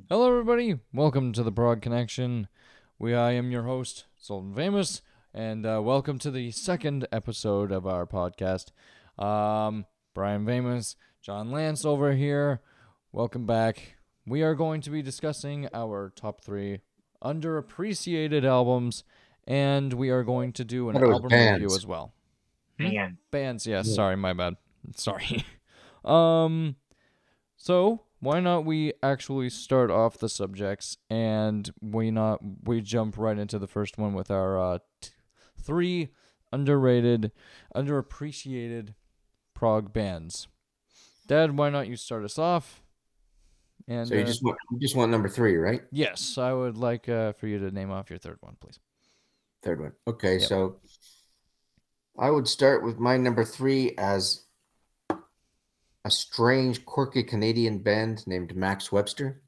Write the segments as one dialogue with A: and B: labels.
A: Hello, everybody. Welcome to the Prog Connection. I am your host, Zoltán Famous, and welcome to the second episode of our podcast. Bryan Famous, John Lance over here. Welcome back. We are going to be discussing our top three underappreciated albums, and we are going to do an
B: Thought it was
A: album review
B: bands.
A: as well.
C: Man,
A: Bands, yes.
B: Yeah.
A: Sorry, my bad. Sorry. um. So why not we actually start off the subjects and we jump right into the first one with our three underappreciated prog bands. Dad, why not you start us off? And
B: So you just want number three, right?
A: yes, I would like for you to name off your third one, please.
B: Third one. Okay,
A: Yep.
B: so I would start with my number three as a strange, quirky Canadian band named Max Webster.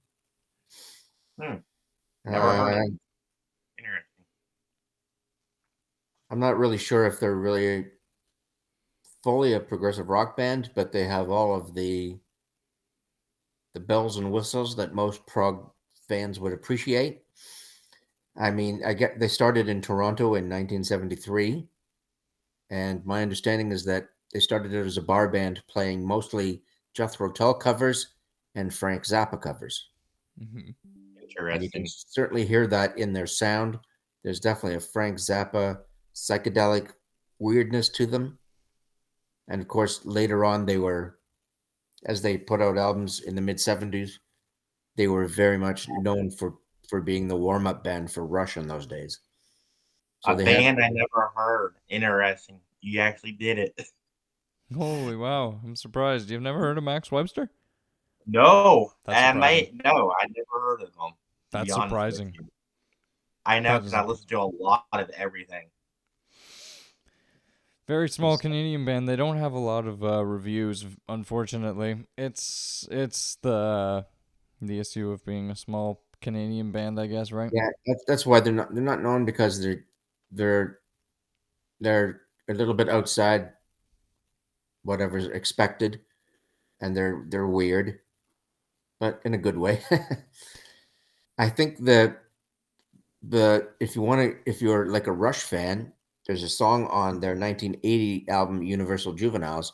C: never heard
B: Uh,
C: of it. Interesting.
B: I'm not really sure if they're really fully a progressive rock band, but they have all of the bells and whistles that most prog fans would appreciate. I mean, they started in Toronto in 1973. And my understanding is that they started it as a bar band playing mostly Jethro Tull covers and Frank Zappa covers.
A: Mm-hmm.
B: And you can
C: Interesting.
B: certainly hear that in their sound. There's definitely a Frank Zappa psychedelic weirdness to them. And of course, later on, as they put out albums in the mid 70s, they were very much known for being the warm up band for Rush in those days. So
C: A
B: they had
C: band I never heard. Interesting. You actually did it.
A: Holy wow! I'm surprised. You've never heard of Max Webster?
C: No,
A: That's surprising.
C: I never heard of them. To be
A: That's
C: honest with
A: surprising.
C: you, I know
A: That
C: because
A: is
C: I
A: a
C: listen to a lot of everything.
A: very small Canadian band. They don't have a lot of reviews, unfortunately. It's the issue of being a small Canadian band, I guess, right?
B: Yeah, that's why they're not known because they're they're a little bit outside whatever's expected, and they're weird, but in a good way. I think the if you're like a Rush fan, there's a song on their 1980 album Universal Juveniles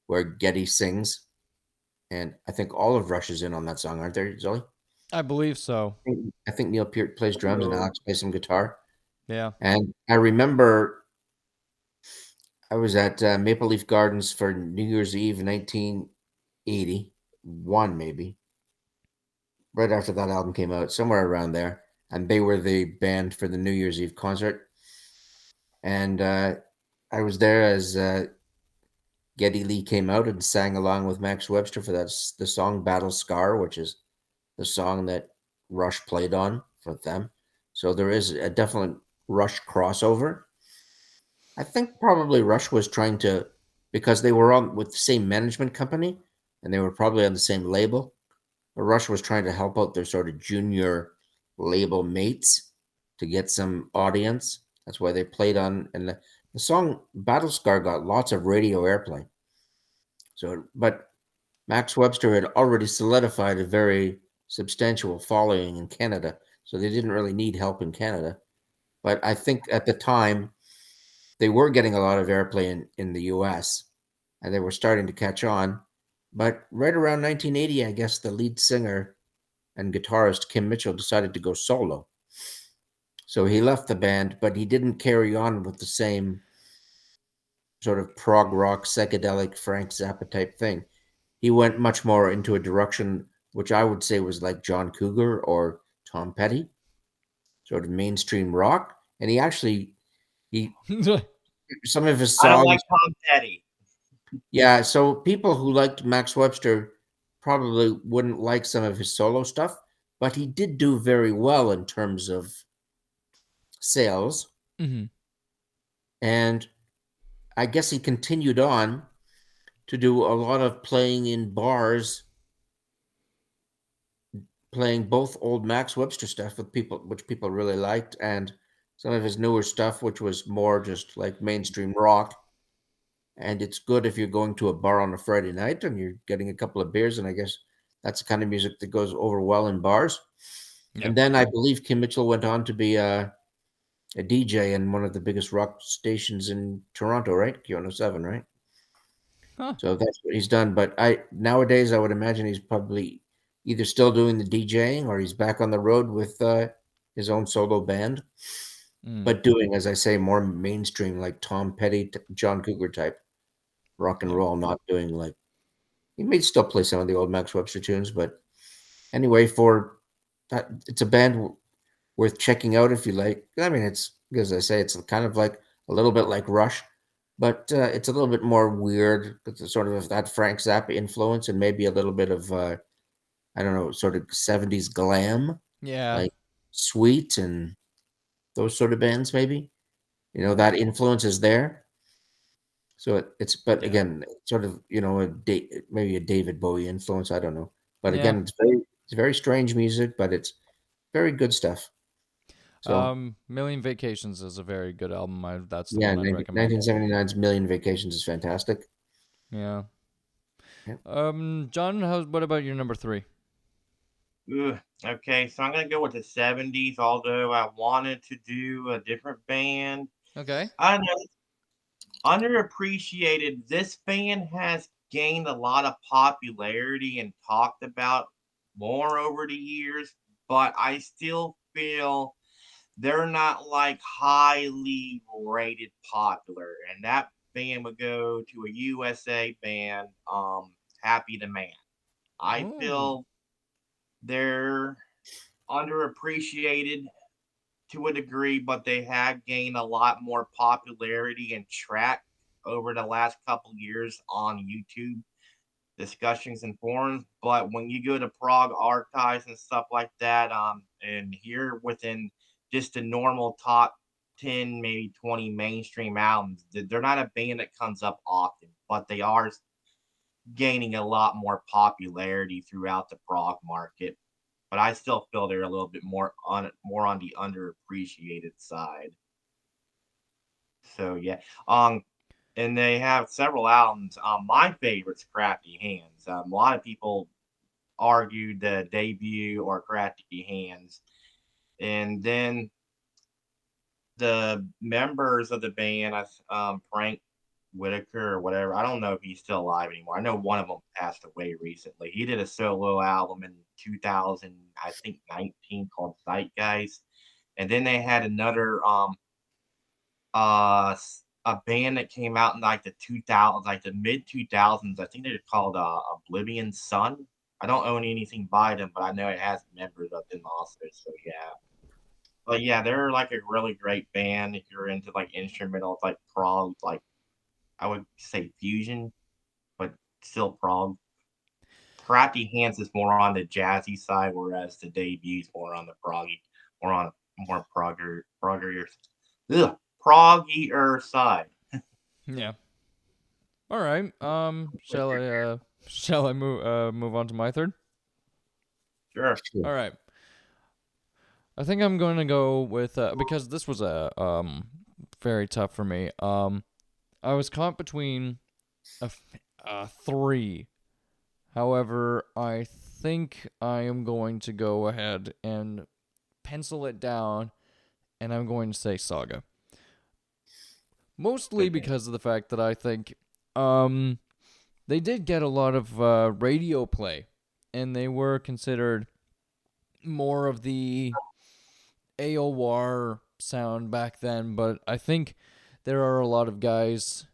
B: where Geddy sings, and I think all of Rush is in on that song, aren't there, Zoe?
A: I believe so.
B: I think Neil Peart plays drums and Alex plays some guitar.
A: Yeah.
B: And I remember I was at Maple Leaf Gardens for New Year's Eve 1981, maybe, right after that album came out, somewhere around there. And they were the band for the New Year's Eve concert. And I was there as Geddy Lee came out and sang along with Max Webster for the song Battle Scar, which is the song that Rush played on for them. So there is a definite Rush crossover. I think probably Rush was trying to, because they were on with the same management company and they were probably on the same label. But Rush was trying to help out their sort of junior label mates to get some audience. That's why they played on, and the song Battle Scar got lots of radio airplay. So, but Max Webster had already solidified a very substantial following in Canada, so they didn't really need help in Canada. But I think at the time they were getting a lot of airplay in the US and they were starting to catch on. But right around 1980, I guess the lead singer and guitarist Kim Mitchell decided to go solo. So he left the band, but he didn't carry on with the same sort of prog rock, psychedelic Frank Zappa type thing. He went much more into a direction which I would say was like John Cougar or Tom Petty, sort of mainstream rock. And he some of his
C: I don't like
B: songs.
C: Tom Petty.
B: Yeah, so people who liked Max Webster probably wouldn't like some of his solo stuff, but he did do very well in terms of sales.
A: hmm
B: And I guess he continued on to do a lot of playing in bars, playing both old Max Webster stuff with people, which people really liked, and some of his newer stuff, which was more just like mainstream rock. And it's good if you're going to a bar on a Friday night and you're getting a couple of beers and I guess That's the kind of music that goes over well in bars.
A: Yeah.
B: And then I believe Kim Mitchell went on to be a DJ in one of the biggest rock stations in Toronto, right? Q107, right?
A: Huh.
B: So that's what he's done. But nowadays I would imagine he's probably either still doing the DJing or he's back on the road with his own solo band,
A: Mm.
B: but doing, as I say, more mainstream, like Tom Petty, John Cougar type rock and
A: Yeah.
B: roll, not doing like he may still play some of the old Max Webster tunes, but anyway, for that, it's a band worth checking out if you like. I mean, it's as I say, it's kind of like a little bit like Rush, but it's a little bit more weird. It's sort of that Frank Zappa influence and maybe a little bit of I don't know, sort of 70s glam,
A: Yeah.
B: like Sweet and those sort of bands. Maybe that influence is there. So it's but
A: Yeah.
B: again, sort of maybe a David Bowie influence. I don't know, but
A: Yeah.
B: again, it's very strange music, but it's very good stuff. So
A: Million Vacations is a very good album. That's the
B: yeah,
A: one I'd recommend.
B: 1979's Million Vacations is fantastic.
A: Yeah.
B: Yeah.
A: John, what about your number 3?
C: Ugh. Okay, so I'm gonna go with the 70s, although I wanted to do a different band.
A: Okay.
C: I don't know. Underappreciated. This band has gained a lot of popularity and talked about more over the years, but I still feel they're not like highly rated popular. And that band would go to a USA band, Happy the Man. I
A: Oh.
C: feel they're underappreciated to a degree, but they have gained a lot more popularity and track over the last couple years on YouTube discussions and forums. But when you go to Prog archives and stuff like that, and here within just the normal top 10, maybe 20 mainstream albums, they're not a band that comes up often, but they are gaining a lot more popularity throughout the prog market. But I still feel they're a little bit more on the underappreciated side. So yeah, and they have several albums. My favorite's Crafty Hands. A lot of people argued the debut or Crafty Hands, and then the members of the band, Frank Whitaker or whatever. I don't know if he's still alive anymore. I know one of them passed away recently. He did a solo album in 2000, I think 19, called Zeitgeist, and then they had another a band that came out in like the 2000s, like the mid 2000s. I think they're called Oblivion Sun. I don't own anything by them, but I know it has members of them also. So yeah. But yeah, they're like a really great band if you're into like instrumental, like prog, like I would say fusion, but still prog. Crafty Hands is more on the jazzy side, whereas the debut's more on the proggy, more on more proggier side.
A: Yeah. All right. Shall I move on to my third?
C: Sure.
A: All right. I think I'm going to go with because this was very tough for me. I was caught between three. However, I think I am going to go ahead and pencil it down, and I'm going to say Saga. Mostly because of the fact that I think they did get a lot of radio play, and they were considered more of the AOR sound back then, but I think there are a lot of guys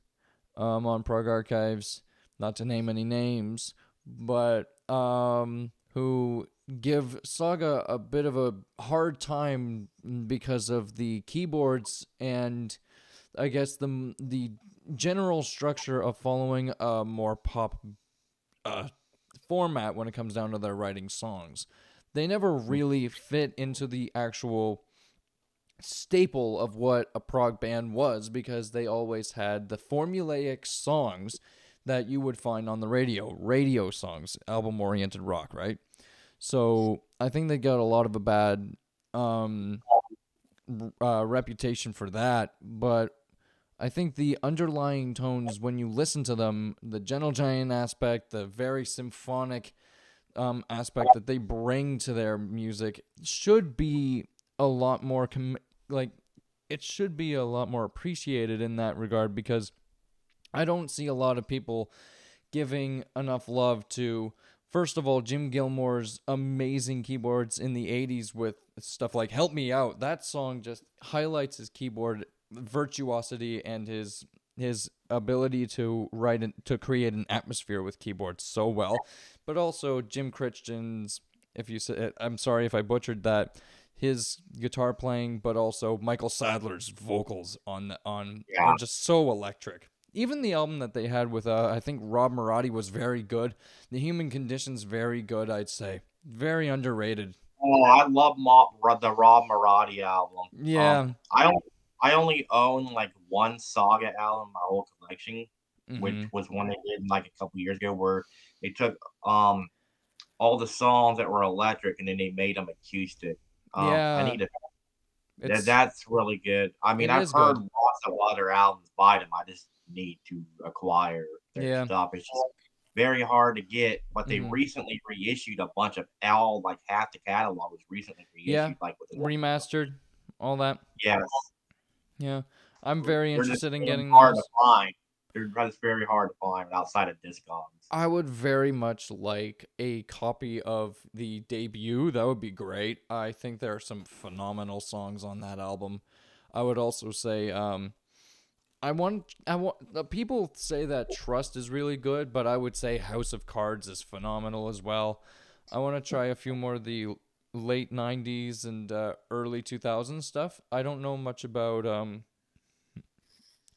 A: on Prog Archives, not to name any names, but who give Saga a bit of a hard time because of the keyboards and I guess the general structure of following a more pop format when it comes down to their writing songs. They never really fit into the actual staple of what a prog band was because they always had the formulaic songs that you would find on the radio songs, album-oriented rock, right? So I think they got a lot of a bad reputation for that, but I think the underlying tones when you listen to them, the gentle giant aspect, the very symphonic aspect that they bring to their music should be a lot more it should be a lot more appreciated in that regard, because I don't see a lot of people giving enough love to, first of all, Jim Gilmore's amazing keyboards in the 80s with stuff like Help Me Out. That song just highlights his keyboard virtuosity and his ability to to create an atmosphere with keyboards so well. But also Jim Christian's, if you say, I'm sorry if I butchered that, his guitar playing, but also Michael Sadler's vocals are just so electric. Even the album that they had with I think Rob Marotti was very good. The Human Condition's very good, I'd say. Very underrated.
C: Oh, I love the Rob Marotti album.
A: Yeah.
C: I only own like one Saga album in my whole collection, which
A: Mm-hmm.
C: was one they did like a couple years ago, where they took all the songs that were electric and then they made them acoustic. I
A: Yeah.
C: need to.
A: It's
C: That's really good. I mean,
A: it
C: I've
A: is
C: heard
A: good.
C: lots of other albums by them. I just need to acquire their
A: Yeah.
C: stuff. It's just very hard to get, but they
A: Mm-hmm.
C: recently reissued a bunch of like half the catalog was recently
A: Yeah.
C: reissued, like with
A: Remastered, all that.
C: yes,
A: Yeah. I'm very
C: they're just
A: interested in
C: very
A: getting
C: hard to
A: those.
C: find. They're just very hard to find outside of Discogs.
A: I would very much like a copy of the debut. That would be great. I think there are some phenomenal songs on that album. I would also say people say that Trust is really good, but I would say House of Cards is phenomenal as well. I want to try a few more of the late 90s and early 2000s stuff. I don't know much about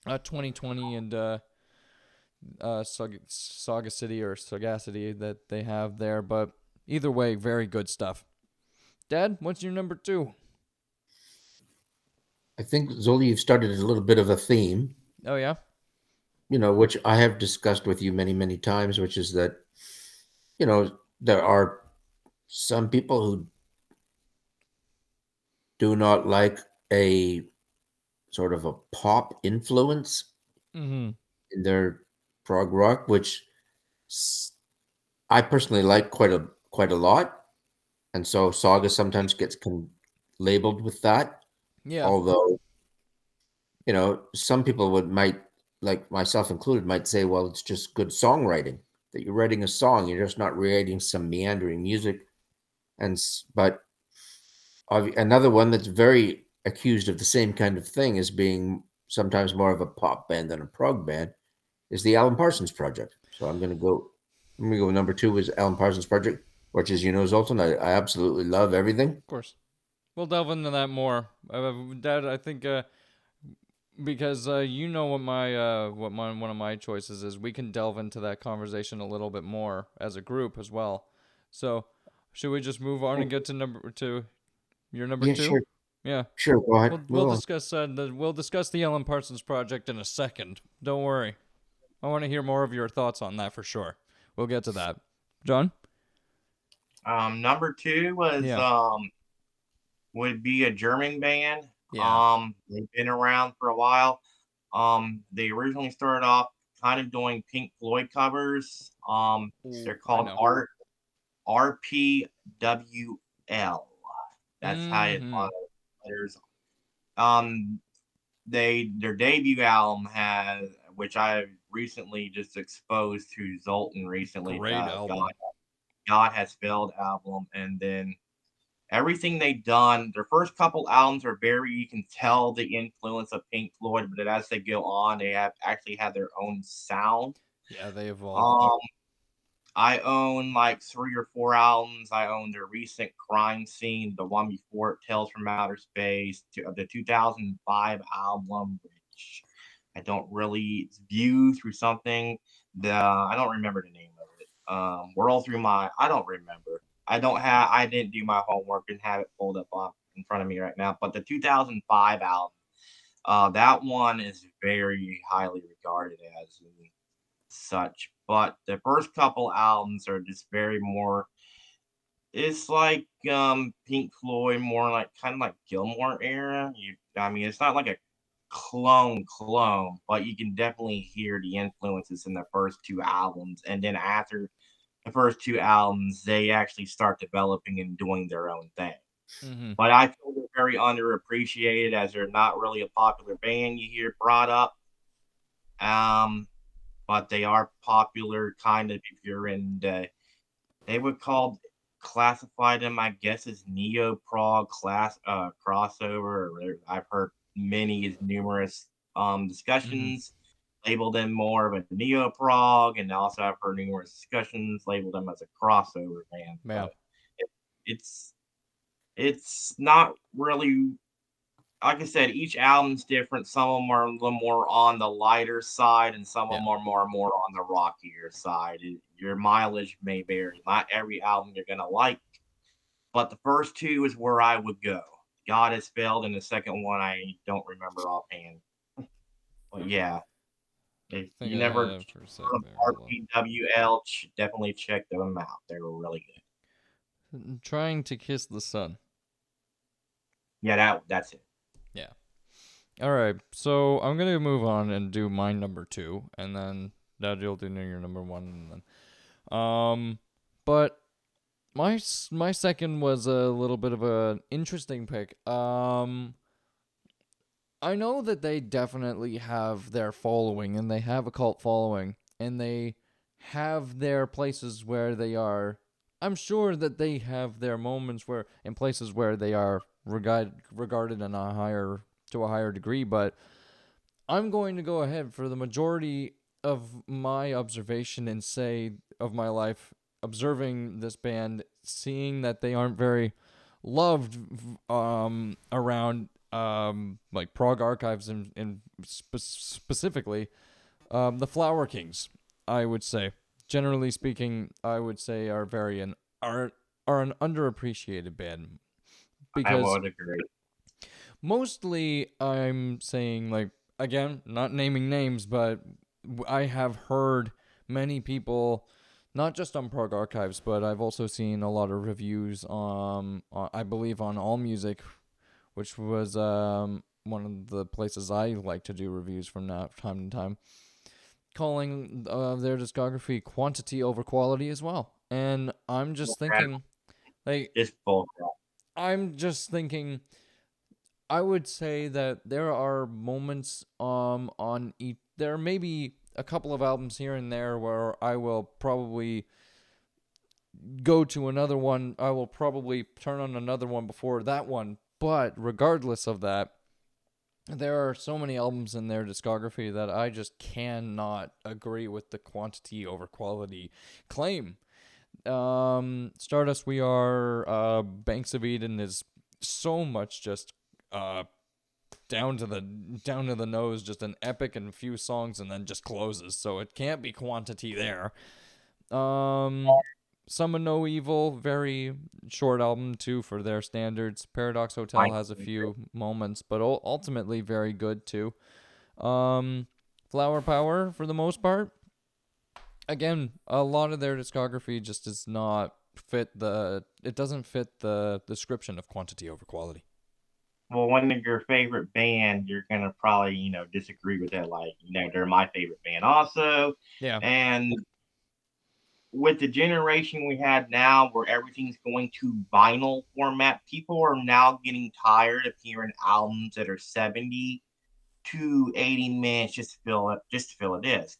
A: 2020 and Saga City or Sagacity that they have there, but either way, very good stuff. Dad, what's your number 2?
B: I think, Zoli, you've started a little bit of a theme,
A: Oh yeah.
B: which I have discussed with you many, many times, which is that, there are some people who do not like a sort of a pop influence
A: Mm-hmm.
B: in their prog rock, which I personally like quite a lot, and so Saga sometimes gets labeled with that.
A: Yeah.
B: Although, some people might, like myself included, might say, well, it's just good songwriting, that you're writing a song, you're just not writing some meandering music. But another one that's very accused of the same kind of thing as being sometimes more of a pop band than a prog band is the Alan Parsons Project. So I'm gonna go number 2 is Alan Parsons Project, which, as you know, Zoltan, I absolutely love everything.
A: Of course. We'll delve into that more. Dad, I think because you know what one of my choices is, we can delve into that conversation a little bit more as a group as well. So, should we just move on and get to your number
B: Yeah,
A: 2?
B: sure,
A: Yeah.
B: sure. Go ahead.
A: We'll
B: Move on.
A: discuss we'll discuss the Alan Parsons Project in a second. Don't worry. I want to hear more of your thoughts on that for sure. We'll get to that. John?
C: Number 2 was
A: Yeah.
C: would be a German band.
A: Yeah.
C: They've been around for a while. They originally started off kind of doing Pink Floyd covers. They're called RPWL. That's how it
A: Mm-hmm.
C: letters. Um, their debut album has, which I recently just exposed to Zoltan recently.
A: Great album.
C: God Has Failed album, and then everything they've done, their first couple albums are very, you can tell the influence of Pink Floyd, but as they go on, they have actually had their own sound.
A: Yeah, they evolved.
C: Um, I own like 3 or 4 albums. I own their recent Crime Scene, the one before it, Tales from Outer Space, the 2005 album, which I don't really view through something. I don't remember the name of it. Whirl Through My, I don't remember. I didn't do my homework and have it pulled up in front of me right now. But the 2005 album, that one is very highly regarded as such. But the first couple albums are just very more. It's like Pink Floyd, more like kind of like Gilmore era. I mean, it's not like a clone, but you can definitely hear the influences in the first 2 albums, and then after the first two albums, they actually start developing and doing their own thing.
A: Mm-hmm.
C: But I feel they're very underappreciated as they're not really a popular band you hear brought up. But they are popular kind of if you're in they would classify them, I guess, as neo prog crossover. I've heard numerous discussions label them more of a neo prog, and also I've heard numerous discussions label them as a crossover band.
A: Yeah.
C: But it's not really, like I said, each album's different. Some of them are a little more on the lighter side, and some of them are more on the rockier side. Your mileage may vary. Not every album you're gonna like, but the first two is where I would go. God Has Failed, and the second one I don't remember offhand. But yeah, if you never heard of RPWL, definitely check them out. They were really good.
A: Trying to Kiss the Sun.
C: Yeah, that's it.
A: Yeah. All right, so I'm gonna move on and do my number 2, and then Dad, you'll do your number 1, and then, but my second was a little bit of an interesting pick. I know that they definitely have their following, and they have a cult following, and they have their places where they are. I'm sure that they have their moments where, in places where they are regarded in a higher degree, but I'm going to go ahead for the majority of my observation and say of my life observing this band, seeing that they aren't very loved around like Prog archives and specifically the Flower Kings, I would say. Generally speaking, I would say are an underappreciated band. Because
C: I would agree.
A: Mostly, I'm saying, like, again, not naming names, but I have heard many people, not just on Prog Archives, but I've also seen a lot of reviews I believe, on AllMusic, which was one of the places I like to do reviews from time to time, calling their discography quantity over quality as well. And I'm just thinking, like,
C: it's bull crap.
A: I'm just thinking, I would say that there are moments on each. There may be a couple of albums here and there where I will probably go to another one. I will probably turn on another one before that one. But regardless of that, there are so many albums in their discography that I just cannot agree with the quantity over quality claim. Stardust We Are, Banks of Eden is so much just down to the nose, just an epic and few songs, and then just closes. So it can't be quantity there. Summon No Evil, very short album too for their standards. Paradox Hotel has a few moments, but ultimately very good too. Flower Power for the most part. Again, a lot of their discography just does not fit it doesn't fit the description of quantity over quality.
C: Well, one of your favorite band, you're gonna probably, disagree with that. Like, they're my favorite band also.
A: Yeah.
C: And with the generation we have now where everything's going to vinyl format, people are now getting tired of hearing albums that are 70 to 80 minutes just to fill a disc.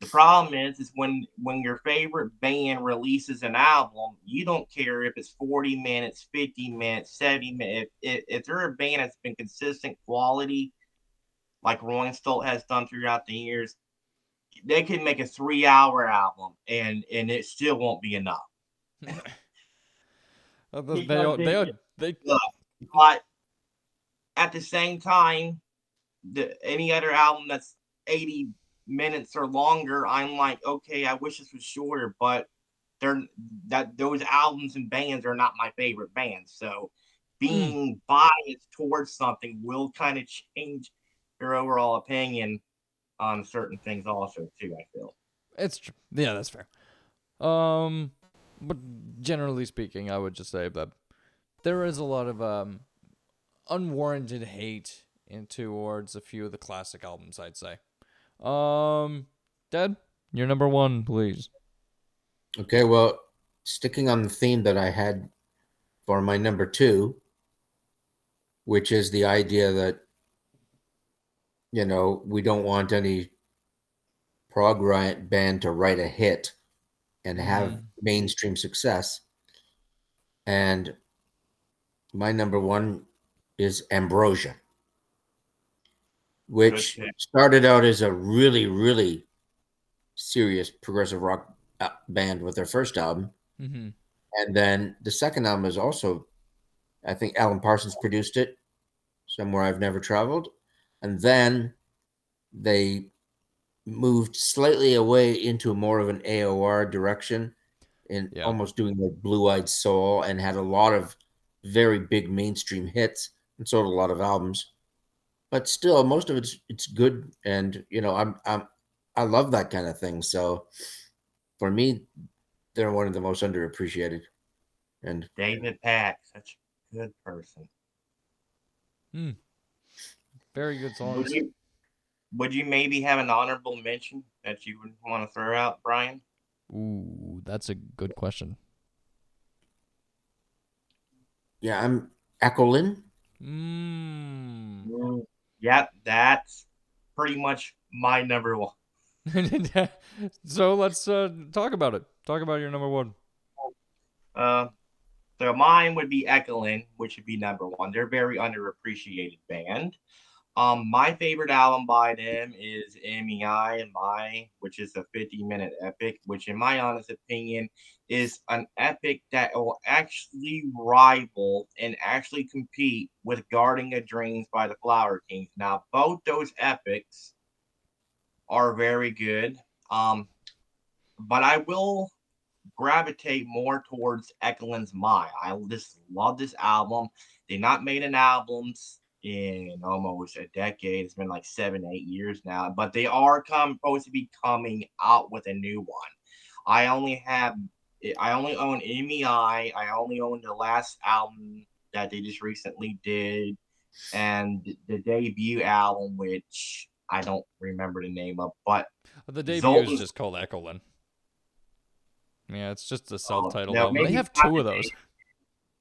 C: The problem is when your favorite band releases an album, you don't care if it's 40 minutes, 50 minutes, 70 minutes. If they're a band that's been consistent quality, like Rolling Stone has done throughout the years, they can make a 3-hour album and it still won't be enough.
A: They
C: But at the same time, any other album that's 80 minutes or longer, I'm like, okay, I wish this was shorter, but those albums and bands are not my favorite bands. So being biased towards something will kind of change your overall opinion on certain things also too, I feel.
A: It's true. Yeah, that's fair. But generally speaking, I would just say that there is a lot of unwarranted hate towards a few of the classic albums, I'd say. Dad, your number 1, please.
B: Okay, well, sticking on the theme that I had for my number 2, which is the idea that, we don't want any prog band to write a hit and have mainstream success. And my number 1 is Ambrosia,
C: Good
B: which
C: pick.
B: started out as a really, really serious progressive rock band with their first album.
A: Mm-hmm.
B: And then the second album is also, I think Alan Parsons produced it, Somewhere I've Never Traveled. And then they moved slightly away into more of an AOR direction and
A: Yeah.
B: almost doing like Blue Eyed Soul, and had a lot of very big mainstream hits and sold a lot of albums. But still, most of it's good, and I love that kind of thing. So for me, they're one of the most underappreciated. And
C: David Pack, such a good person.
A: Very good
C: Would
A: songs.
C: you would you maybe have an honorable mention that you would want to throw out, Brian?
A: Ooh, that's a good question.
B: yeah, I'm Echolin.
A: Mm.
C: Yeah, that's pretty much my number one.
A: So let's talk about it. Talk about your number 1.
C: Uh, so mine would be Echoland, which would be number one. They're a very underappreciated band. My favorite album by them is MEI and My, which is a 50-minute epic, which in my honest opinion is an epic that will actually rival and actually compete with Guarding of Dreams by the Flower Kings. Now, both those epics are very good. Um, but I will gravitate more towards Eklund's My. I just love this album. They not made an albums in almost a decade. It's been like 7, 8 years now, but they are supposed to be coming out with a new one. I only have I only own MEI. I only own the last album that they just recently did, and the debut album, which I don't remember the name of, but
A: The debut is
C: Zoltan's.
A: just called Echolin. Yeah, it's just a self-titled
C: No,
A: album. They
C: maybe
A: have
C: not
A: 2
C: the
A: of those.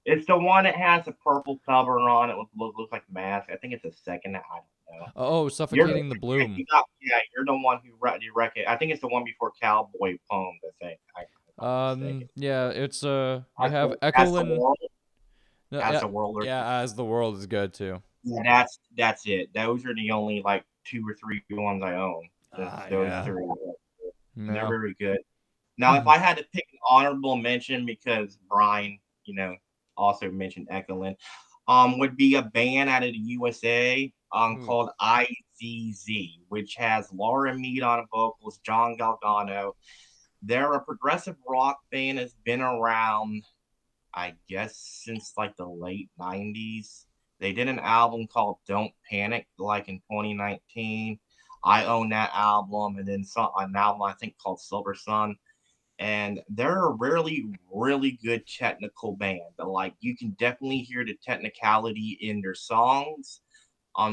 C: It's the one that has a purple cover on it with looks like mask. I think it's the second. I don't know.
A: Oh,
C: You're
A: Suffocating the Bloom.
C: you're the one who you reckon. I think it's the one before Cowboy Poems. I think. I'm not mistaken.
A: Yeah, it's you
C: As
A: have
C: as the
A: Echolin.
C: world,
A: No,
C: as
A: yeah,
C: the world.
A: yeah, As the World is good too.
C: Yeah, that's it. Those are the only like 2 or 3 ones I own. Those
A: Yeah.
C: three, and they're
A: No.
C: very good. Now, if I had to pick an honorable mention, because Brian, also mentioned Ekelin, would be a band out of the USA
A: Ooh.
C: called IZZ, which has Laura Mead on vocals, John Galgano. They're a progressive rock band that's been around, I guess, since like the late 90s. They did an album called Don't Panic, like in 2019. I own that album, and then an album I think called Silver Sun, and they're a really, really good technical band. Like you can definitely hear the technicality in their songs.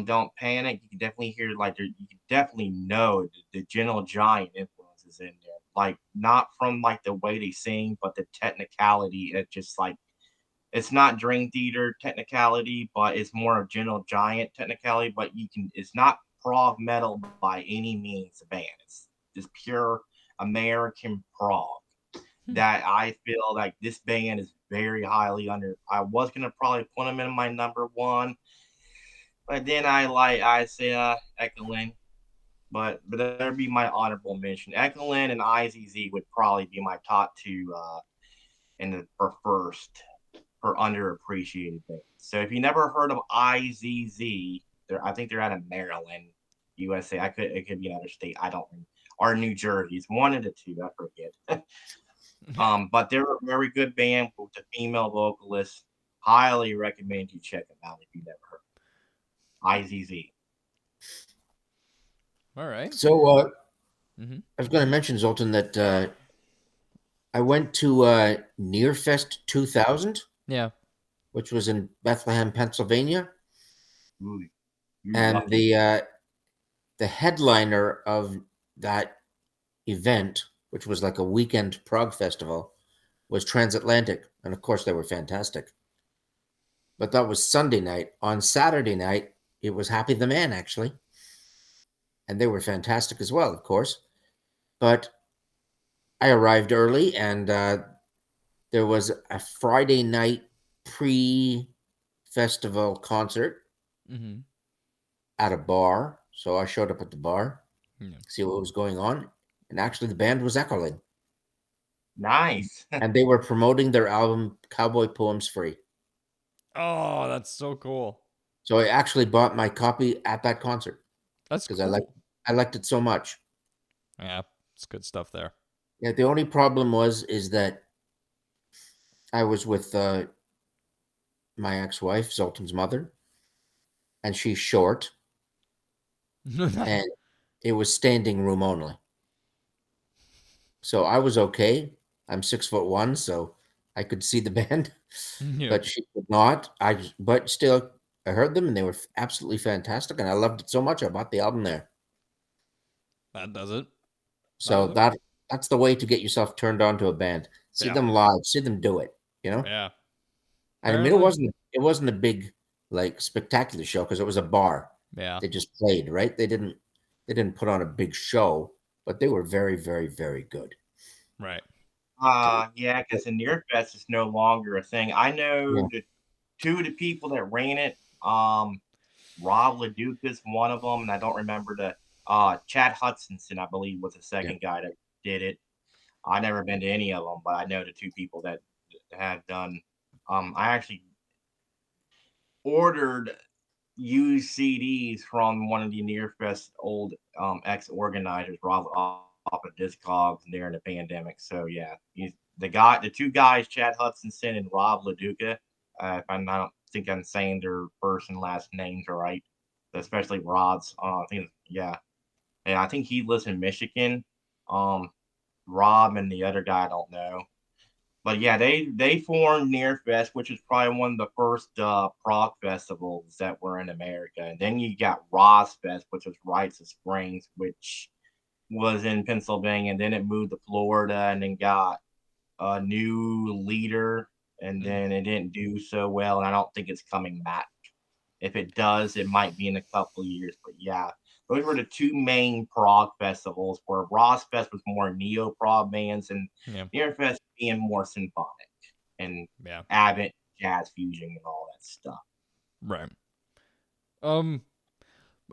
C: Don't Panic, you can definitely hear you can definitely know the Gentle Giant influences in there. Like not from like the way they sing, but the technicality. It just like it's not Dream Theater technicality, but it's more of Gentle Giant technicality. But it's not prog metal by any means. The band, it's just pure American prog that I feel like this band is very highly under. I was gonna probably put them in my number one, but then I say Ekelin, but that'd be my honorable mention. Ekelin and IZZ would probably be my top two in the for first for underappreciated bands. So if you never heard of IZZ, I think they're out of Maryland, USA. It could be another state. I don't or New Jersey. It's one of the two. I forget. But they're a very good band with a female vocalist. Highly recommend you check them out if you've never heard. IZZ.
A: All right.
B: So
A: Mm-hmm.
B: I was going to mention, Zoltan, that I went to Nearfest 2000,
A: Yeah.
B: which was in Bethlehem, Pennsylvania,
C: Ooh,
B: and
C: lucky.
B: the headliner of that event which was like a weekend Prog festival, was transatlantic. And of course, they were fantastic. But that was Sunday night. On Saturday night, it was Happy the Man, actually. And they were fantastic as well, of course. But I arrived early, and there was a Friday night pre-festival concert
A: Mm-hmm.
B: at a bar. So I showed up at the bar,
A: Yeah.
B: see what was going on. And actually, the band was echoing.
C: Nice.
B: And they were promoting their album Cowboy Poems Free.
A: Oh, that's so cool.
B: So I actually bought my copy at that concert
A: That's
B: because
A: cool.
B: I liked it so much.
A: Yeah, it's good stuff there.
B: Yeah, the only problem is that I was with my ex-wife, Zoltán's mother, and she's short, and it was standing room only. So I was okay. I'm 6'1", so I could see the band,
A: Yeah,
B: but she could not. But still, I heard them, and they were absolutely fantastic, and I loved it so much. I bought the album there.
A: that does it.
B: So that's the way to get yourself turned on to a band. See
A: Yeah.
B: them live, see them do it.
A: Yeah.
B: And I mean, it wasn't a big like spectacular show because it was a bar.
A: Yeah.
B: They just played, right? They didn't put on a big show, but they were very, very, very good.
A: Right.
C: Yeah, because the Nearfest is no longer a thing. I know
B: Yeah.
C: the two of the people that ran it. Rob Leduc is one of them, and I don't remember the Chad Hutchinson, I believe, was the second guy that did it. I never been to any of them, but I know the two people that have done. I actually ordered used CDs from one of the Nearfest old ex-organizers, Rob, off of Discogs during the pandemic. So yeah, the two guys, Chad Hutchinson and Rob Leduca. If I don't think I'm saying their first and last names are right, especially Rob's. I think yeah, and I think he lives in Michigan. Rob and the other guy I don't know. But yeah, they formed Nearfest, which is probably one of the first prog festivals that were in America. And then you got Rosfest, which was Rites of Springs, which was in Pennsylvania. And then it moved to Florida, and then got a new leader, and then it didn't do so well. And I don't think it's coming back. If it does, it might be in a couple of years. But yeah, those were the two main prog festivals, where Rosfest was more neo prog bands, and
A: Yeah.
C: Nearfest being more symphonic and
A: Yeah.
C: Abbott jazz fusion and all that stuff.
A: Right.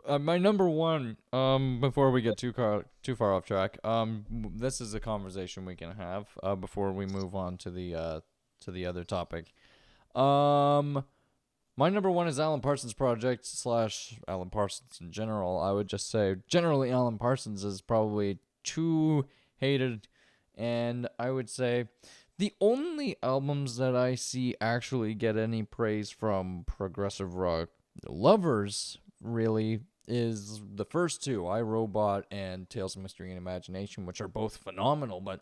A: My number one. Before we get too far off track. This is a conversation we can have. Before we move on to the other topic. My number one is Alan Parsons Project / Alan Parsons in general. I would just say generally Alan Parsons is probably too hated, and I would say the only albums that I see actually get any praise from progressive rock lovers really is the first two, I, Robot and Tales of Mystery and Imagination, which are both phenomenal, but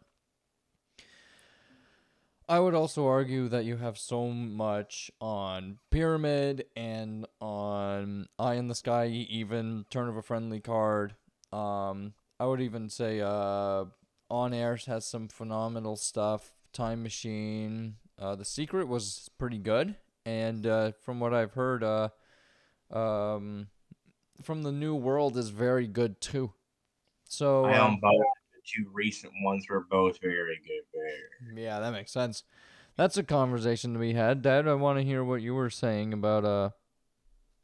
A: I would also argue that you have so much on Pyramid and on Eye in the Sky, even Turn of a Friendly Card. I would even say On Air has some phenomenal stuff. Time Machine. The Secret was pretty good. And from what I've heard, From the New World is very good too. So
C: I own both. The two recent ones were both very good.
A: yeah, that makes sense. That's a conversation to be had. Dad, I want to hear what you were saying about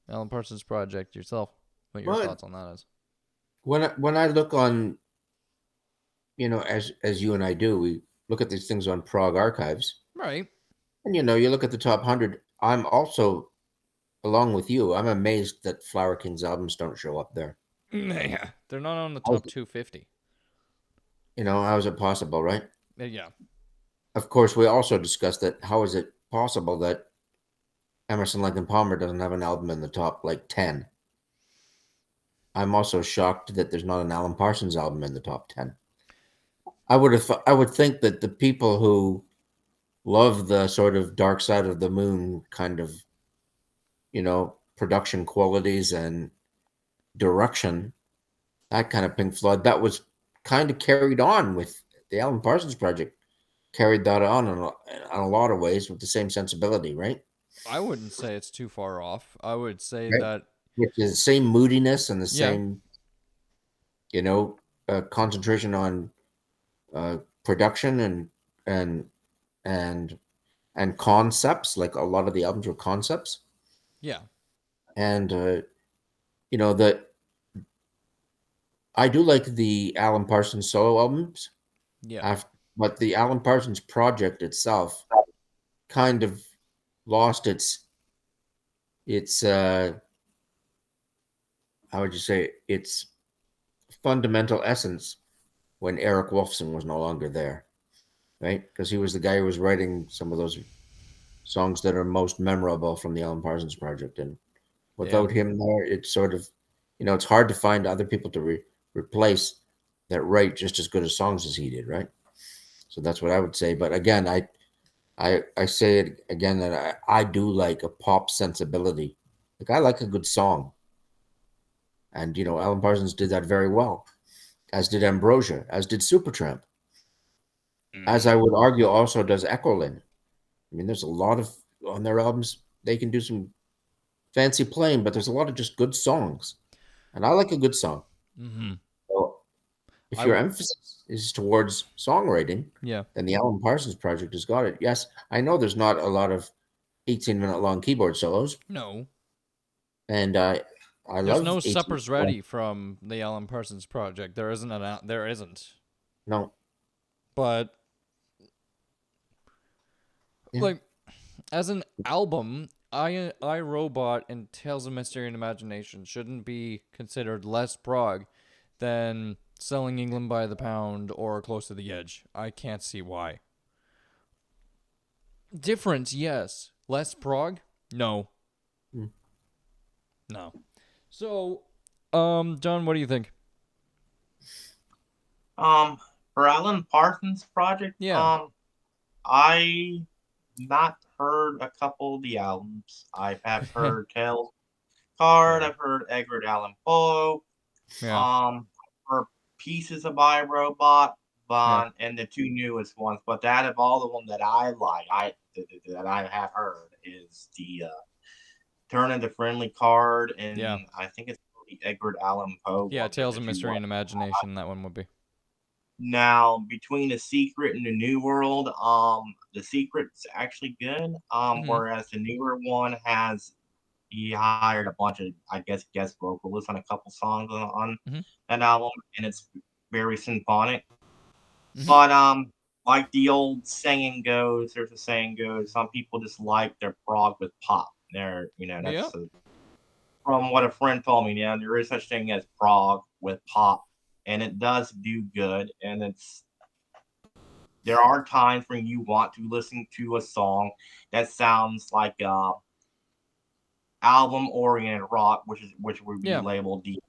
A: Alan Parsons Project yourself. What your thoughts on that is.
B: When I look on, as you and I do, we look at these things on Prog Archives,
A: Right.
B: and you look at the top 100. I'm also, along with you, I'm amazed that Flower King's albums don't show up there.
A: Yeah. They're not on the top 250.
B: How is it possible, right?
A: Yeah.
B: Of course, we also discussed that. How is it possible that Emerson, Lake and Palmer doesn't have an album in the top 10? I'm also shocked that there's not an Alan Parsons album in the top 10. I would think that the people who love the sort of Dark Side of the Moon kind of, production qualities and direction, that kind of Pink Floyd, that was kind of carried on with the Alan Parsons Project carried that on in a lot of ways with the same sensibility, right?
A: I wouldn't say it's too far off. I would say
B: Right.
A: that,
B: Which is the same moodiness and the
A: yeah,
B: same, concentration on production and and and concepts. Like a lot of the albums were concepts,
A: yeah,
B: and that I do like the Alan Parsons solo albums.
A: yeah,
B: After, but the Alan Parsons project itself kind of lost its how would you say, its fundamental essence when Eric Wolfson was no longer there, right? Because he was the guy who was writing some of those songs that are most memorable from the Alan Parsons project. And
A: yeah,
B: without him there, it's sort of, it's hard to find other people to replace that write just as good as songs as he did, right? So that's what I would say. But again, I say it again that I do like a pop sensibility. Like I like a good song. And Alan Parsons did that very well, as did Ambrosia, as did Supertramp, as I would argue also does Echolin. I mean, there's a lot of on their albums, they can do some fancy playing, but there's a lot of just good songs. And I like a good song.
A: mm-hmm.
B: So if
A: I,
B: your emphasis is towards songwriting,
A: yeah,
B: then the Alan Parsons Project has got it. Yes, I know there's not a lot of 18-minute long keyboard solos,
A: no.
B: and I
A: There's
B: love
A: no
B: 18.
A: suppers ready from the Alan Parsons Project. There isn't there isn't.
B: No,
A: But
B: yeah,
A: like as an album, I Robot and Tales of Mystery and Imagination shouldn't be considered less prog than Selling England by the Pound or Close to the Edge. I can't see why. Difference, yes. Less prog? No.
B: Mm.
A: No. So, John, what do you think?
C: For Alan Parsons project,
A: Yeah.
C: I not heard a couple of the albums. I have heard Tales Card,
A: Yeah.
C: I've heard Edgar Allan Poe,
A: Yeah.
C: or Pieces of I Robot,
A: Yeah.
C: and the two newest ones. But out of all the ones that I like, that I have heard is the Turn of the Friendly Card,
A: Yeah.
C: and I think it's the Edgar Allan Poe
A: Yeah,
C: one. They're
A: Tales
C: the
A: of
C: two
A: Mystery
C: ones.
A: and Imagination, that one would be.
C: Now, between The Secret and The New World, The Secret's actually good.
A: Mm-hmm.
C: Whereas the newer one he hired a bunch of, I guess, guest vocalists on a couple songs on
A: Mm-hmm.
C: that album, and it's very symphonic.
A: Mm-hmm.
C: But like the old saying goes, there's a saying goes, some people just like their prog with pop.
A: Yeah.
C: From what a friend told me. Yeah, there is such thing as prog with pop, and it does do good. And there are times when you want to listen to a song that sounds like album oriented rock, which would be
A: Yeah.
C: labeled the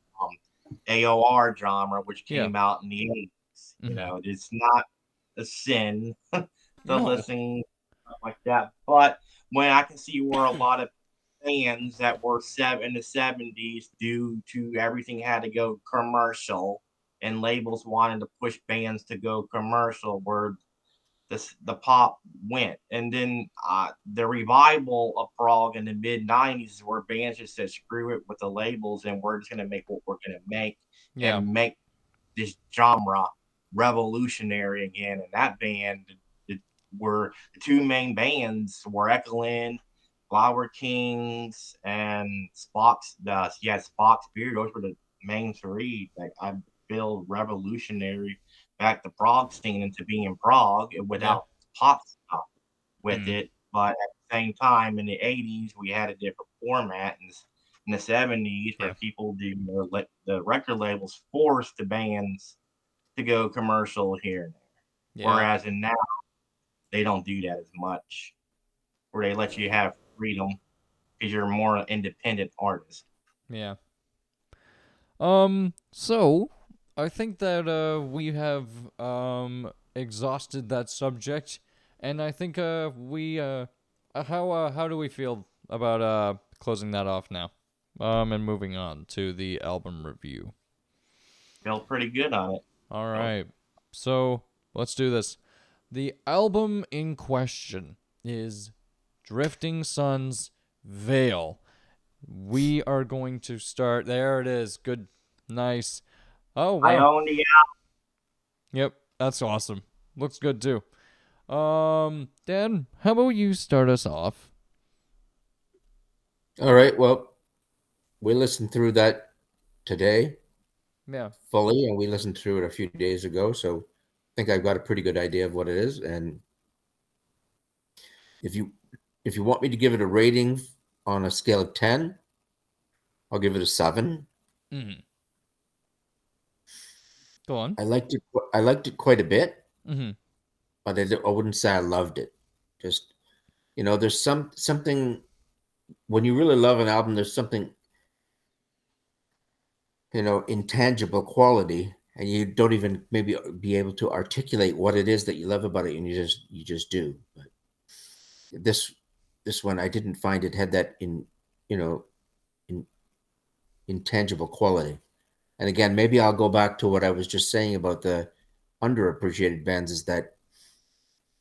C: AOR genre, which
A: Yeah.
C: came out in the 80s.
A: Mm-hmm.
C: It's not a sin to
A: No.
C: listen like that. But when I can see where a lot of bands that were in the 70s, due to everything had to go commercial, and labels wanted to push bands to go commercial, where the pop went. And then the revival of prog in the mid 90s, where bands just said screw it with the labels, and we're just going to make what we're going to make,
A: Yeah.
C: and make this genre revolutionary again. And that band were the two main bands were Ekelin, Flower Kings, and Spock's Beard. Those were the main three that I feel revolutionary back the prog scene into being prog
A: Yeah.
C: without pop stuff with
A: Mm.
C: it. But at the same time, in the 80s, we had a different format. In the 70s,
A: Yeah.
C: where people the record labels forced the bands to go commercial here and there.
A: Yeah.
C: Whereas in now, they don't do that as much, where they let you have freedom because you're a more independent artist.
A: Yeah. So I think that we have exhausted that subject, and I think how do we feel about closing that off now? And moving on to the album review.
C: Feel pretty good on it.
A: All right. So Let's do this. The album in question is Drifting Sun's Veil. We are going to start. There it is. Good. Nice. Oh,
C: I
A: wow.
C: own the
A: Yep. That's awesome. Looks good, too. Dan, how about you start us off?
B: All right. Well, we listened through that today
A: Yeah.
B: fully, and we listened through it a few days ago. So I think I've got a pretty good idea of what it is. And if you want me to give it a rating on a scale of 10, I'll give it a 7.
A: Mm-hmm. Go on.
B: I liked it. I liked it quite a bit,
A: Mm-hmm.
B: but I wouldn't say I loved it. Just there's something when you really love an album. There's something intangible quality, and you don't even maybe be able to articulate what it is that you love about it, and you just do. But this one, I didn't find it had that in intangible quality. And again, maybe I'll go back to what I was just saying about the underappreciated bands, is that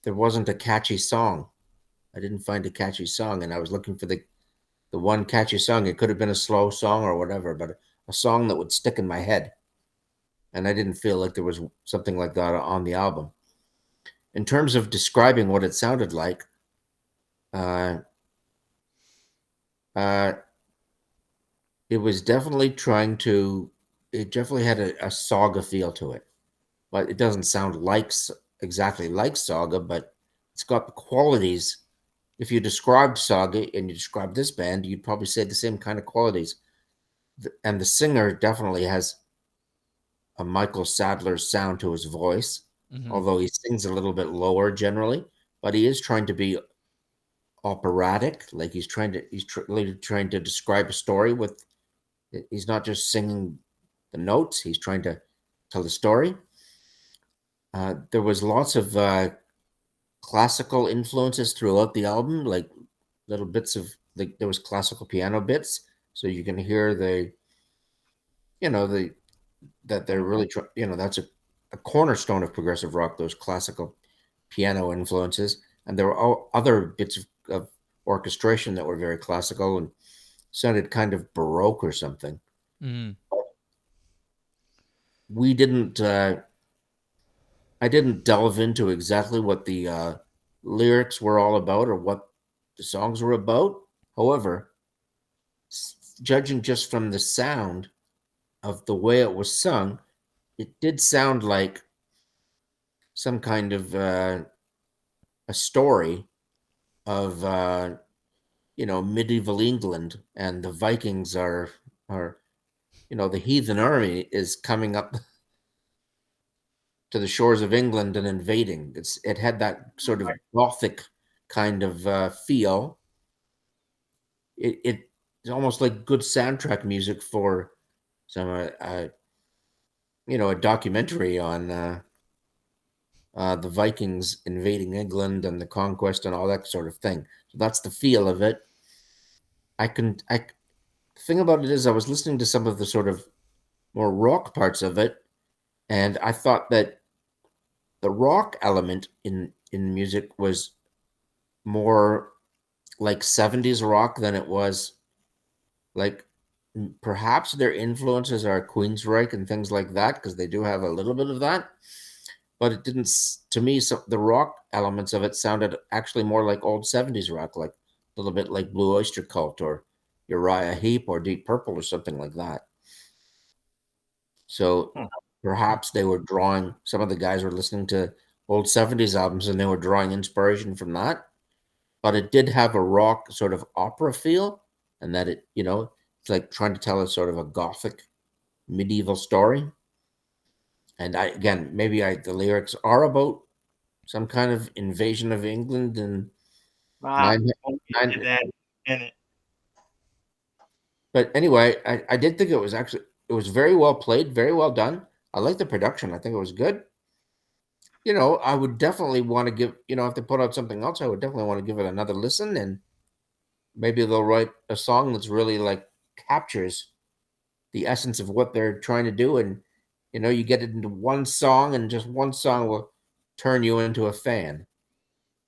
B: there wasn't a catchy song. I didn't find a catchy song, and I was looking for the one catchy song. It could have been a slow song or whatever, but a song that would stick in my head. And I didn't feel like there was something like that on the album. In terms of describing what it sounded like, uh, uh, it was definitely it definitely had a Saga feel to it. But it doesn't sound like exactly like Saga, but it's got the qualities. If you described Saga and you described this band, you'd probably say the same kind of qualities. And the singer definitely has a Michael Sadler sound to his voice,
A: Mm-hmm.
B: although he sings a little bit lower generally, but he is trying to be operatic. Like he's really trying to describe a story with, he's not just singing the notes, he's trying to tell the story. There was lots of classical influences throughout the album, like little bits of, like there was classical piano bits, so you can hear that they're really that's a cornerstone of progressive rock, those classical piano influences. And there were other bits of orchestration that were very classical and sounded kind of baroque or something.
A: Mm-hmm.
B: We didn't I didn't delve into exactly what the lyrics were all about or what the songs were about. However, judging just from the sound of the way it was sung, it did sound like some kind of a story of medieval England, and the Vikings are the heathen army is coming up to the shores of England and invading. It had that sort of gothic kind of feel. It's almost like good soundtrack music for some a documentary on the Vikings invading England and the conquest and all that sort of thing. So that's the feel of it. The thing about it is I was listening to some of the sort of more rock parts of it, and I thought that the rock element in music was more like 70s rock than it was like, perhaps their influences are Queensryche and things like that, because they do have a little bit of that. But it didn't, to me, so the rock elements of it sounded actually more like old 70s rock, like a little bit like Blue Oyster Cult or Uriah Heep or Deep Purple or something like that. So perhaps they were drawing, some of the guys were listening to old 70s albums and they were drawing inspiration from that. But it did have a rock sort of opera feel, and that it's like trying to tell a sort of a gothic medieval story. And the lyrics are about some kind of invasion of England and
C: we'll get to
B: nine.
C: that in it.
B: But anyway, I did think it was very well played, very well done. I like the production. I think it was good. I would definitely want to give, if they put out something else, I would definitely want to give it another listen, and maybe they'll write a song that's really like captures the essence of what they're trying to do. And, you get it into one song, and just one song will turn you into a fan.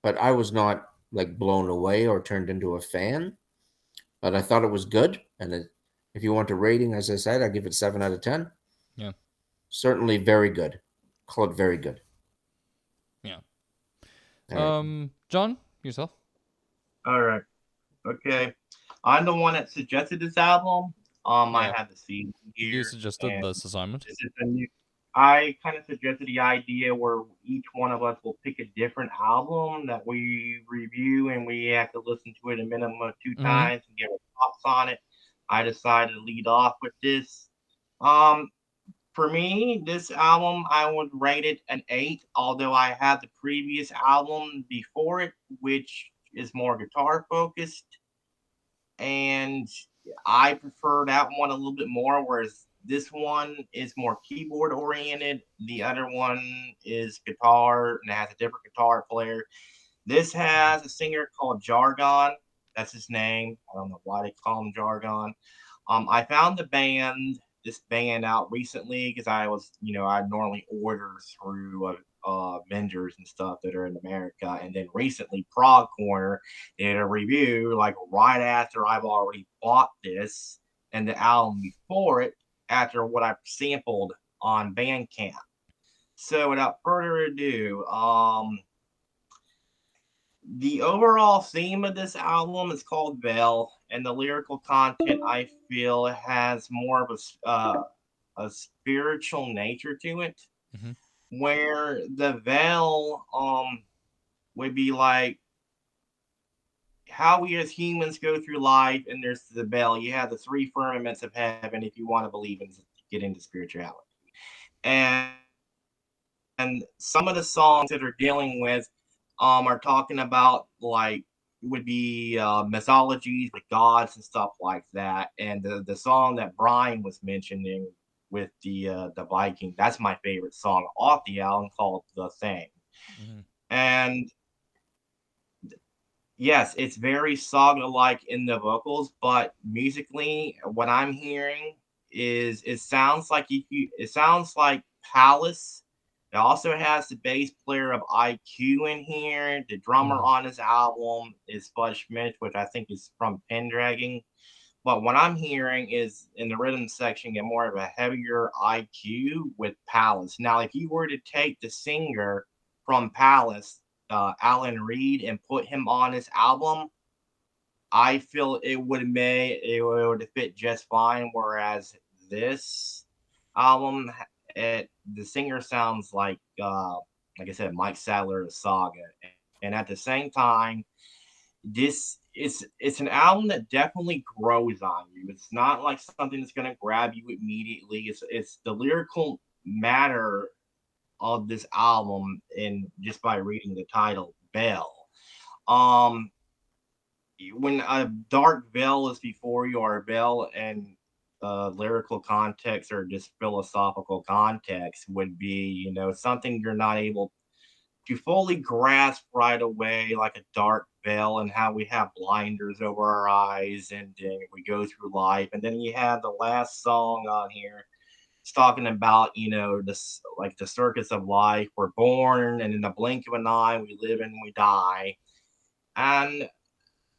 B: But I was not like blown away or turned into a fan. But I thought it was good. And if you want a rating, as I said, I give it 7 out of 10.
A: Yeah.
B: Certainly very good. Call it very good.
A: Yeah.
B: All right.
A: John, yourself?
C: All right. Okay. I'm the one that suggested this album. I
A: Yeah.
C: have the CD here.
A: You suggested
C: And
A: this assignment.
C: this is a new. I kind of suggested the idea where each one of us will pick a different album that we review, and we have to listen to it a minimum of 2
A: Mm-hmm.
C: times and give our thoughts on it. I decided to lead off with this. Um, for me, this album I would rate it an 8, although I had the previous album before it, which is more guitar focused, and I prefer that one a little bit more, whereas this one is more keyboard oriented. The other one is guitar and has a different guitar player. This has a singer called Jargon. That's his name. I don't know why they call him Jargon. I found this band out recently because I was, I normally order through vendors and stuff that are in America. And then recently, Prog Corner did a review like right after I've already bought this and the album before it, after what I've sampled on Bandcamp. So without further ado, the overall theme of this album is called Veil, and the lyrical content I feel has more of a spiritual nature to it,
A: Mhm.
C: where the veil would be like how we as humans go through life, and there's the veil. You have the 3 firmaments of heaven if you want to believe in get into spirituality, and some of the songs that are dealing with are talking about like would be mythologies with gods and stuff like that. And the song that Bryan was mentioning with the Viking, that's my favorite song off the album, called The Thing.
A: Mhm.
C: And yes, it's very saga like in the vocals, but musically what I'm hearing is it sounds like Palace. It also has the bass player of IQ in here. The drummer
A: Mhm.
C: on this album is Bud Schmidt, which I think is from Pendragon. But what I'm hearing is in the rhythm section, get more of a heavier IQ with Palace. Now, if you were to take the singer from Palace, Alan Reed, and put him on this album, I feel it would fit just fine. Whereas this album, the singer sounds like I said, Mike Sadler of Saga, and at the same time, this it's an album that definitely grows on you. It's not like something that's gonna grab you immediately. It's the lyrical matter of this album, and just by reading the title, Bell. Um, when a dark veil is before you, or a veil and lyrical context or just philosophical context would be, something you're not able to fully grasp right away, like a dark veil, and how we have blinders over our eyes and we go through life. And then you have the last song on here. It's talking about, this like the circus of life. We're born, and in the blink of an eye, we live and we die. And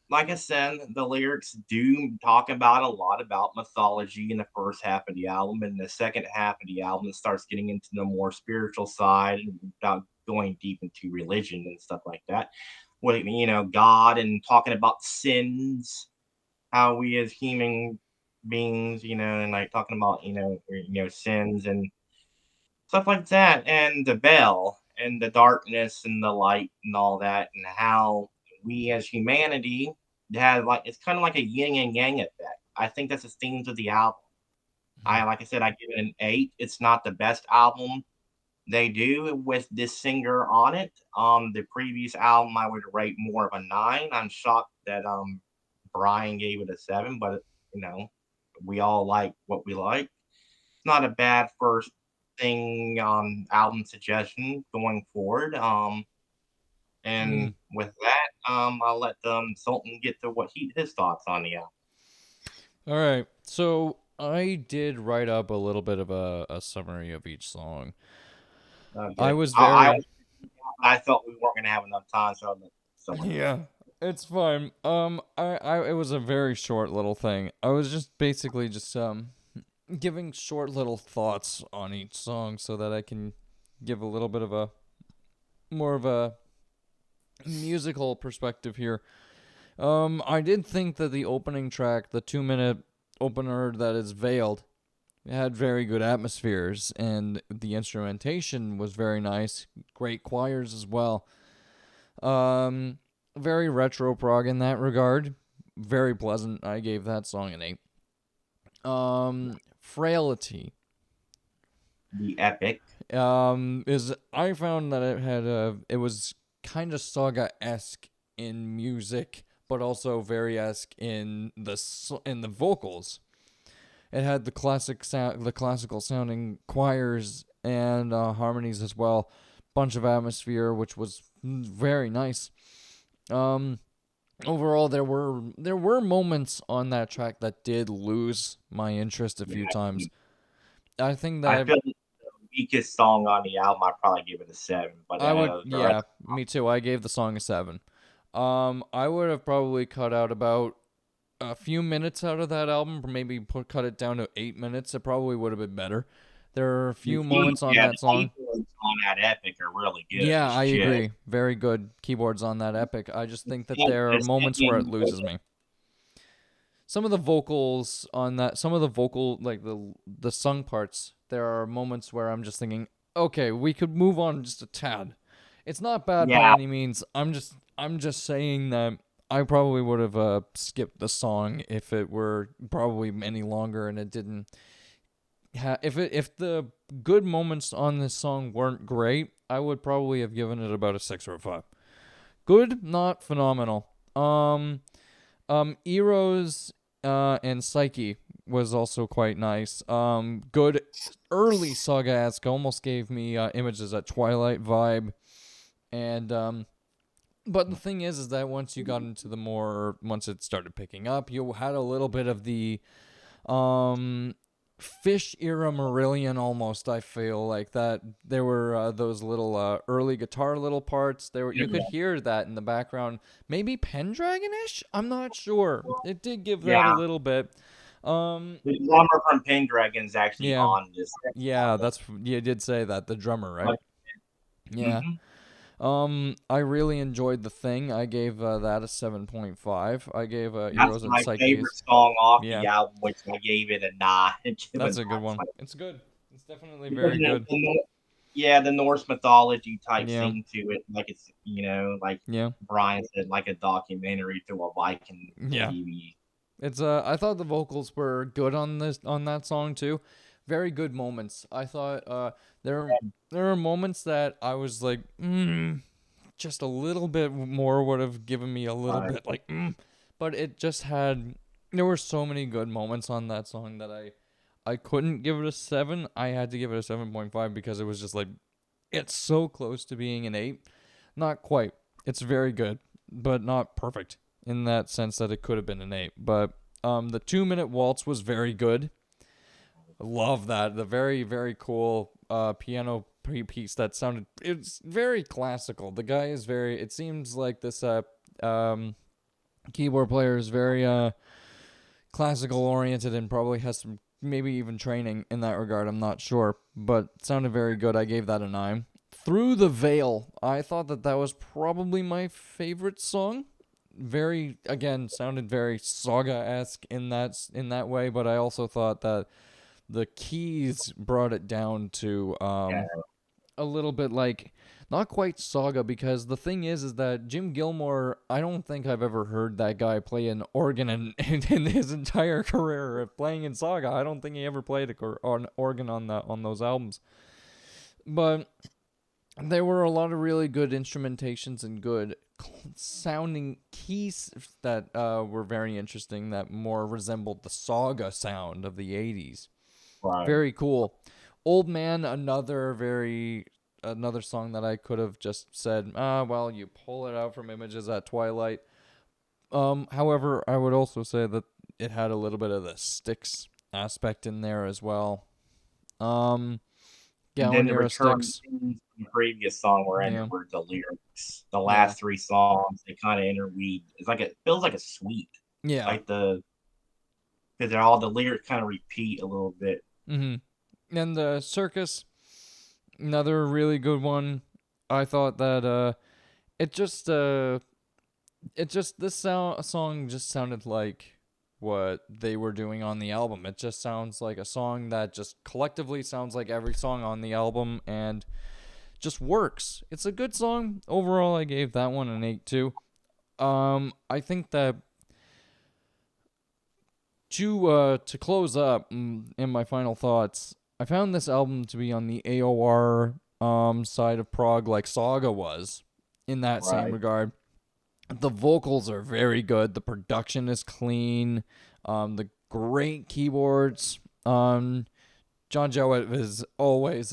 C: like I said, the lyrics do talk about a lot about mythology in the first half of the album. And the second half of the album, it starts getting into the more spiritual side without going deep into religion and stuff like that. With, God, and talking about sins, how we as human beings, and like talking about, sins and stuff like that, and the veil and the darkness and the light and all that, and how we as humanity have, like, it's kind of like a yin and yang effect. I think that's the themes of the album.
A: Mhm.
C: Like I said, I give it an 8. It's not the best album they do with this singer on it. The previous album I would rate more of a 9. I'm shocked that Bryan gave it a 7, but you know, we all like what we like. It's not a bad first thing album suggestion going forward. And
A: Mhm.
C: with that, I'll let Zoltán get to his thoughts on the album.
A: All right. So I did write up a little bit of a summary of each song. I
C: Okay.
A: was
C: I
A: very
C: I thought we weren't gonna have enough time, so someone.
A: Yeah, it's fine. It was a very short little thing. I was just basically just giving short little thoughts on each song so that I can give a little bit of a more of a musical perspective here. I did think that the opening track, the 2-minute opener that is veiled, had very good atmospheres, and the instrumentation was very nice. Great choirs as well. Very retro prog in that regard. Very pleasant. I gave that song an 8. Frailty.
C: The epic.
A: Is I found that it was kind of saga-esque in music, but also very esque in the vocals. It had the classical sounding choirs and harmonies as well. Bunch of atmosphere, which was very nice. Overall, there were moments on that track that did lose my interest a few times. I think that
C: I feel the weakest song on the album. I'd probably give it a 7. But
A: I would, yeah, me too. I gave the song a 7. I would have probably cut out about a few minutes out of that album, or maybe cut it down to 8 minutes. It probably would have been better. There are a few moments on that song.
C: The keyboards on that epic are really good.
A: Yeah, I agree. Very good keyboards on that epic. I just think that there are moments where it loses me. Some of the vocals on that, some of the vocal, like the sung parts, there are moments where I'm just thinking, okay, we could move on just a tad. It's not bad by any means. I'm just saying that I probably would have skipped the song if it were probably any longer and it didn't. If the good moments on this song weren't great, I would probably have given it about a 6 or a 5. Good, not phenomenal. Eros and Psyche was also quite nice. Good early saga-esque, almost gave me Images at Twilight vibe. And but the thing is that once you got into once it started picking up, you had a little bit of the Fish era Marillion almost. I feel like that there were those little early guitar little parts. You could hear that in the background. Maybe Pendragon-ish? I'm not sure. It did give that a little bit.
C: The drummer from Pendragon is actually on this.
A: Yeah, you did say that, the drummer, right? Yeah. I really enjoyed The Thing. I gave that a 7.5. I gave Heroes and Psyche.
C: That's my favorite song off the album, which I gave it a 9.
A: That's a good one. It's good. It's definitely very good.
C: The Norse mythology type thing to it, like it's like Bryan said, like a documentary to a Viking TV.
A: It's I thought the vocals were good on that song too. Very good moments. I thought there are moments that I was like, just a little bit more would have given me a little bit like, but it just there were so many good moments on that song that I couldn't give it a 7. I had to give it a 7.5 because it was just like, it's so close to being an 8. Not quite. It's very good, but not perfect in that sense that it could have been an 8. But the 2-minute waltz was very good. Love that. The very, very cool piano piece that sounded, it's very classical. The guy is it seems like this keyboard player is very classical oriented and probably has some, maybe even training in that regard. I'm not sure, but it sounded very good. I gave that a 9. Through the Veil, I thought that was probably my favorite song. Very, again, sounded very saga-esque in that way, but I also thought that the keys brought it down to a little bit like, not quite saga, because the thing is that Jim Gilmore, I don't think I've ever heard that guy play an organ in his entire career of playing in saga. I don't think he ever played an organ on those albums. But there were a lot of really good instrumentations and good sounding keys that were very interesting, that more resembled the saga sound of the 80s.
C: Right.
A: Very cool. Old Man, another song that I could have just said, well, you pull it out from Images at Twilight. However, I would also say that it had a little bit of the Styx aspect in there as well.
C: And then the
A: Gallinera
C: recurring
A: sticks.
C: themes from the previous song were in
A: Yeah.
C: it were the lyrics. The
A: Yeah.
C: last three songs, they kind of interweave. It's like it feels like a suite.
A: Yeah.
C: Like because they're all the lyrics kind of repeat a little bit.
A: Mm-hmm. And the Circus, another really good one. I thought that this song just sounded like what they were doing on the album. It just sounds like a song that just collectively sounds like every song on the album and just works. It's a good song. Overall, I gave that one an 8 too. I think that to close up in my final thoughts, I found this album to be on the AOR side of prog like Saga was in that same
C: Right.
A: regard. The vocals are very good. The production is clean. The great keyboards. John Jowett is always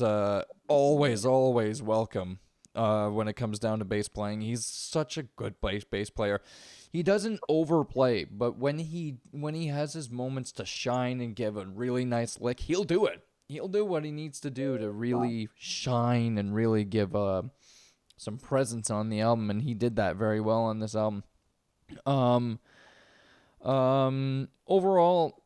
A: welcome when it comes down to bass playing. He's such a good bass player. He doesn't overplay, but when he has his moments to shine and give a really nice lick, he'll do it. He'll do what he needs to do to really shine and really give some presence on the album, and he did that very well on this album. Overall,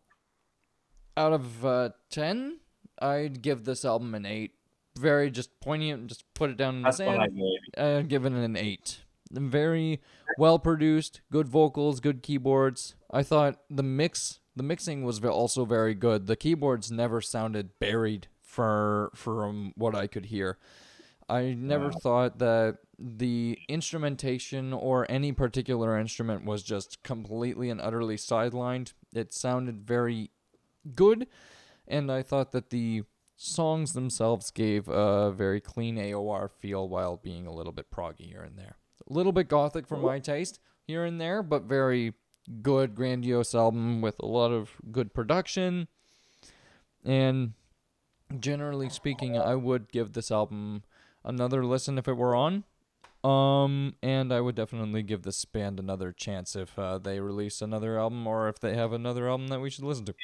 A: out of 10, I'd give this album an 8. Very just poignant, just put it down in the
C: That's what I
A: sand.
C: gave.
A: Give it an 8. Very well produced, good vocals, good keyboards. I thought the mixing was also very good. The keyboards never sounded buried from what I could hear. I never thought that the instrumentation or any particular instrument was just completely and utterly sidelined. It sounded very good, and I thought that the songs themselves gave a very clean AOR feel while being a little bit proggy here and there. A little bit gothic for my taste here and there, but very good, grandiose album with a lot of good production. And generally speaking, I would give this album another listen if it were on. And I would definitely give this band another chance if they release another album or if they have another album that we should listen to.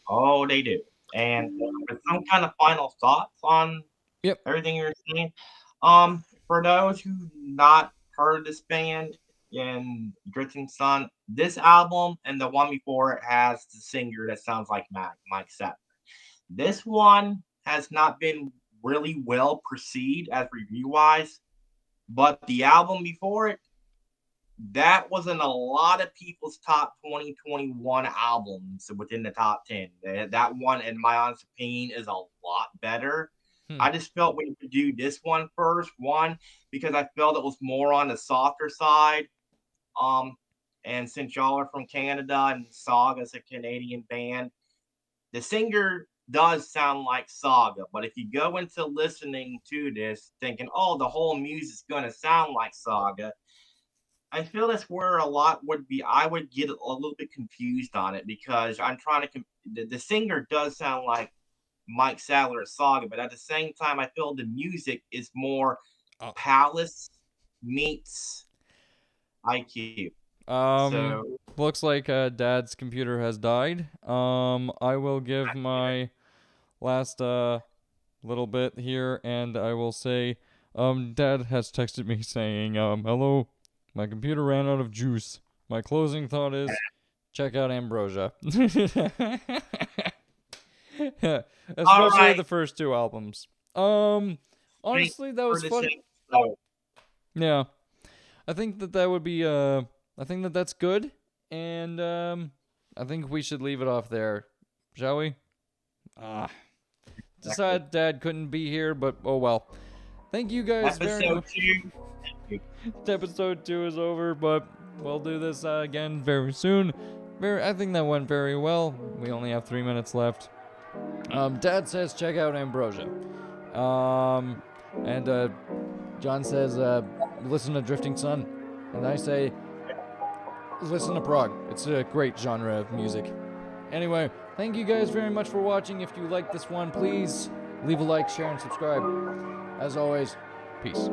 C: Oh, they do. And with some kind of final thoughts on
A: Yep.
C: everything you're saying. For those who not heard this band in Drifting Sun, this album and the one before it has the singer that sounds like Mike Settler. This one has not been really well perceived as review-wise, but the album before it, that was in a lot of people's top 2021 albums within the top 10. That one, in my honest opinion, is a lot better. I just felt we could do this one first. One, because I felt it was more on the softer side. And since y'all are from Canada and Saga's a Canadian band, the singer does sound like Saga. But if you go into listening to this thinking, oh, the whole music's going to sound like Saga, I feel that's where a lot would be. I would get a little bit confused on it because I'm trying to. The singer does sound like Mike Sadler or Saga, but at the same time, I feel the music is more Palace meets IQ.
A: Looks like Dad's computer has died. I will give my last little bit here, and I will say, Dad has texted me saying, hello, my computer ran out of juice. My closing thought is, check out Ambrosia. Especially the first two albums. Honestly, that was fun. Yeah. I think that would be, I think that's good. And, I think we should leave it off there. Shall we? Decided Dad couldn't be here, but oh well. Thank you guys very much. Episode 2 is over, but we'll do this again very soon. I think that went very well. We only have 3 minutes left. Dad says check out Ambrosia. And John says listen to Drifting Sun. And I say listen to prog. It's a great genre of music. Anyway, thank you guys very much for watching. If you like this one, please leave a like, share, and subscribe. As always, peace.